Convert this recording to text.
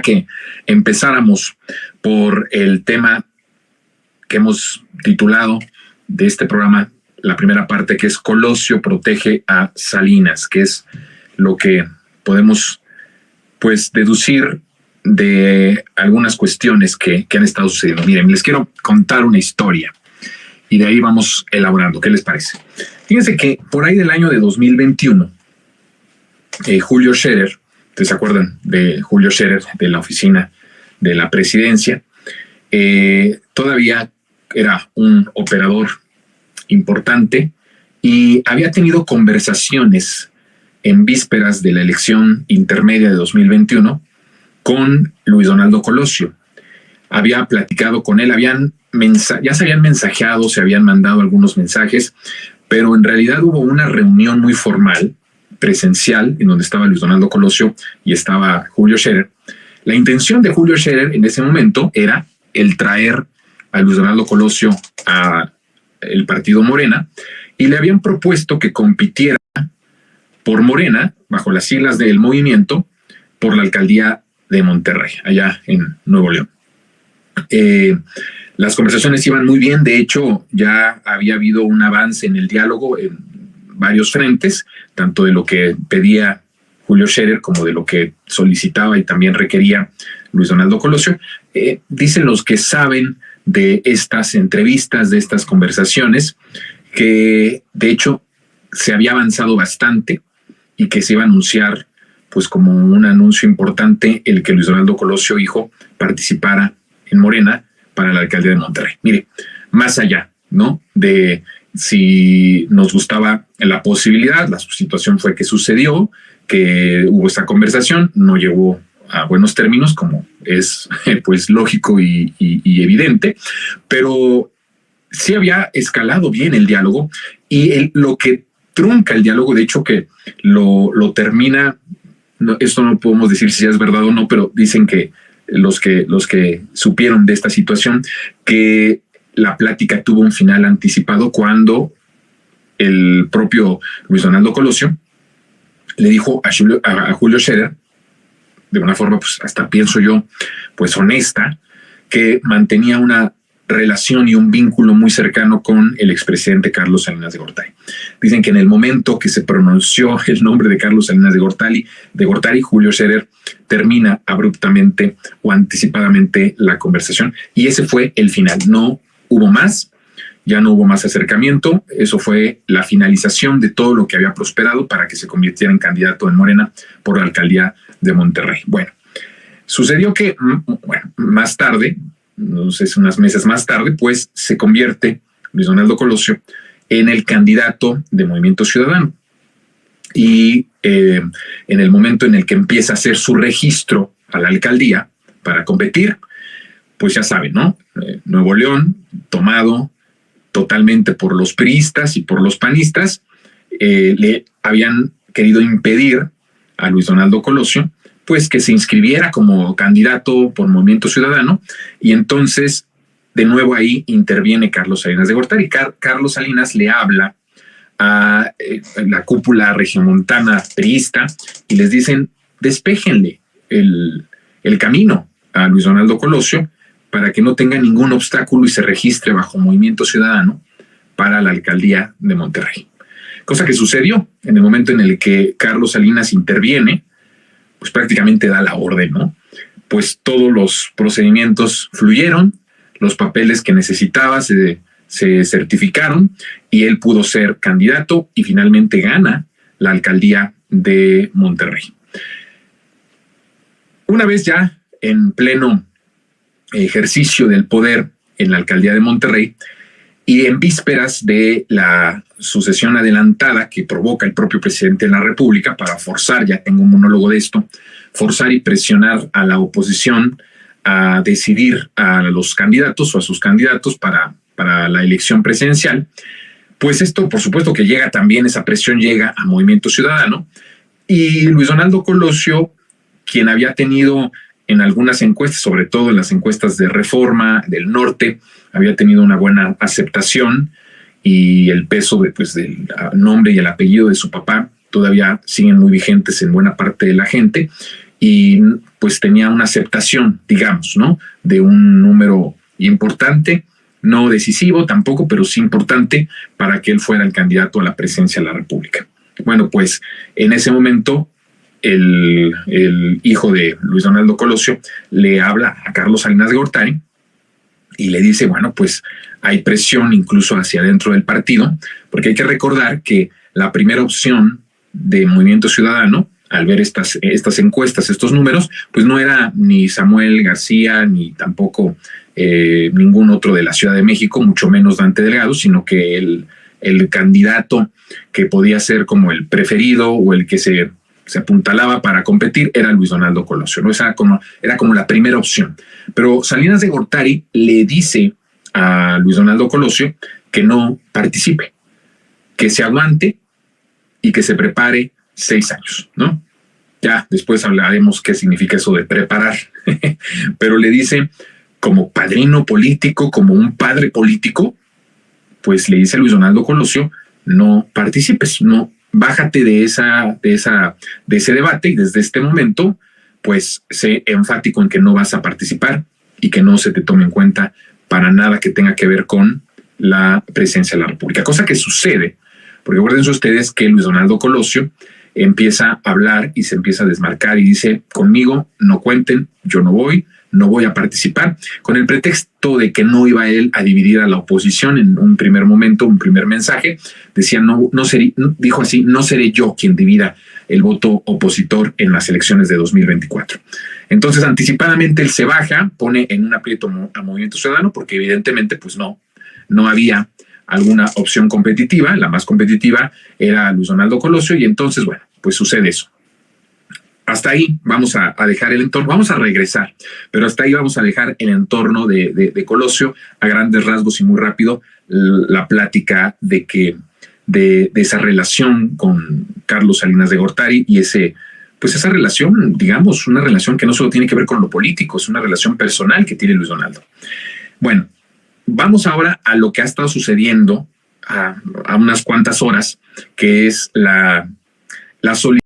que empezáramos por el tema que hemos titulado de este programa, la primera parte, que es Colosio protege a Salinas, que es lo que podemos pues deducir de algunas cuestiones que han estado sucediendo. Miren, les quiero contar una historia y de ahí vamos elaborando. ¿Qué les parece? Fíjense que por ahí del año de 2021, Julio Scherer, ¿ustedes se acuerdan de Julio Scherer, de la oficina de la presidencia? Todavía era un operador importante y había tenido conversaciones en vísperas de la elección intermedia de 2021 con Luis Donaldo Colosio. Había platicado con él, ya se habían mensajeado, se habían mandado algunos mensajes, pero en realidad hubo una reunión muy formal, presencial, en donde estaba Luis Donaldo Colosio y estaba Julio Scherer. La intención de Julio Scherer en ese momento era el traer a Luis Donaldo Colosio a el partido Morena, y le habían propuesto que compitiera por Morena, bajo las siglas del movimiento, por la alcaldía de Monterrey, allá en Nuevo León. Las conversaciones iban muy bien. De hecho, ya había habido un avance en el diálogo en varios frentes, tanto de lo que pedía Julio Scherer como de lo que solicitaba y también requería Luis Donaldo Colosio. Dicen los que saben de estas entrevistas, de estas conversaciones, que de hecho se había avanzado bastante y que se iba a anunciar pues como un anuncio importante el que Luis Donaldo Colosio, hijo, participara en Morena para la alcaldía de Monterrey. Mire, más allá, ¿no?, de si nos gustaba la posibilidad, la situación fue que sucedió, que hubo esta conversación, no llegó a buenos términos, como es pues lógico y evidente, pero sí había escalado bien el diálogo, y lo que trunca el diálogo, de hecho que lo termina, esto no podemos decir si es verdad o no, pero dicen que los que supieron de esta situación, que la plática tuvo un final anticipado cuando el propio Luis Donaldo Colosio le dijo a Julio Scherer, de una forma pues hasta pienso yo pues honesta, que mantenía una relación y un vínculo muy cercano con el expresidente Carlos Salinas de Gortari. Dicen que en el momento que se pronunció el nombre de Carlos Salinas de Gortari, Julio Scherer termina abruptamente o anticipadamente la conversación, y ese fue el final. No hubo más, ya no hubo más acercamiento. Eso fue la finalización de todo lo que había prosperado para que se convirtiera en candidato en Morena por la alcaldía de Monterrey. Bueno, sucedió que más tarde, no sé si unos meses más tarde, pues se convierte Luis Donaldo Colosio en el candidato de Movimiento Ciudadano. Y en el momento en el que empieza a hacer su registro a la alcaldía para competir, pues ya saben, ¿no? Nuevo León, tomado totalmente por los priistas y por los panistas, le habían querido impedir a Luis Donaldo Colosio pues que se inscribiera como candidato por Movimiento Ciudadano, y entonces de nuevo ahí interviene Carlos Salinas de Gortari. Carlos Salinas le habla a la cúpula regiomontana priista y les dicen: despéjenle el camino a Luis Donaldo Colosio para que no tenga ningún obstáculo y se registre bajo Movimiento Ciudadano para la alcaldía de Monterrey. Cosa que sucedió en el momento en el que Carlos Salinas interviene, pues prácticamente da la orden, ¿no? Pues todos los procedimientos fluyeron, los papeles que necesitaba se certificaron y él pudo ser candidato y finalmente gana la alcaldía de Monterrey. Una vez ya en pleno ejercicio del poder en la alcaldía de Monterrey y en vísperas de la sucesión adelantada que provoca el propio presidente de la República para forzar, ya tengo un monólogo de esto, forzar y presionar a la oposición a decidir a los candidatos o a sus candidatos para la elección presidencial, pues esto por supuesto que llega también, esa presión llega a Movimiento Ciudadano, y Luis Donaldo Colosio, quien había tenido en algunas encuestas, sobre todo en las encuestas de Reforma del Norte, había tenido una buena aceptación, y el peso del nombre y el apellido de su papá todavía siguen muy vigentes en buena parte de la gente, y pues tenía una aceptación, digamos, ¿no? De un número importante, no decisivo tampoco, pero sí importante para que él fuera el candidato a la presidencia de la República. Bueno, pues en ese momento el hijo de Luis Donaldo Colosio le habla a Carlos Salinas de Gortari y le dice, bueno, pues hay presión incluso hacia adentro del partido, porque hay que recordar que la primera opción de Movimiento Ciudadano, al ver estas encuestas, estos números, pues no era ni Samuel García, ni tampoco ningún otro de la Ciudad de México, mucho menos Dante Delgado, sino que el candidato que podía ser como el preferido o el que se apuntalaba para competir era Luis Donaldo Colosio, ¿no? Era como la primera opción. Pero Salinas de Gortari le dice a Luis Donaldo Colosio que no participe, que se aguante y que se prepare 6 años, ¿no? Ya después hablaremos qué significa eso de preparar, pero le dice como padrino político, como un padre político, pues le dice a Luis Donaldo Colosio, no participes, no, bájate de ese debate y desde este momento, pues sé enfático en que no vas a participar y que no se te tome en cuenta para nada que tenga que ver con la presidencia de la República, cosa que sucede, porque acuérdense ustedes que Luis Donaldo Colosio empieza a hablar y se empieza a desmarcar y dice, conmigo no cuenten, yo no voy a participar, con el pretexto de que no iba él a dividir a la oposición en un primer momento, un primer mensaje, decía, dijo así, no seré yo quien divida el voto opositor en las elecciones de 2024. Entonces, anticipadamente él se baja, pone en un aprieto a Movimiento Ciudadano, porque evidentemente pues no había alguna opción competitiva, la más competitiva era Luis Donaldo Colosio, y entonces, bueno, pues sucede eso. Hasta ahí vamos a dejar el entorno, vamos a regresar, pero hasta ahí vamos a dejar el entorno de Colosio a grandes rasgos y muy rápido la plática de esa relación con Carlos Salinas de Gortari y esa relación, digamos, una relación que no solo tiene que ver con lo político, es una relación personal que tiene Luis Donaldo. Bueno, vamos ahora a lo que ha estado sucediendo a unas cuantas horas, que es la solicitud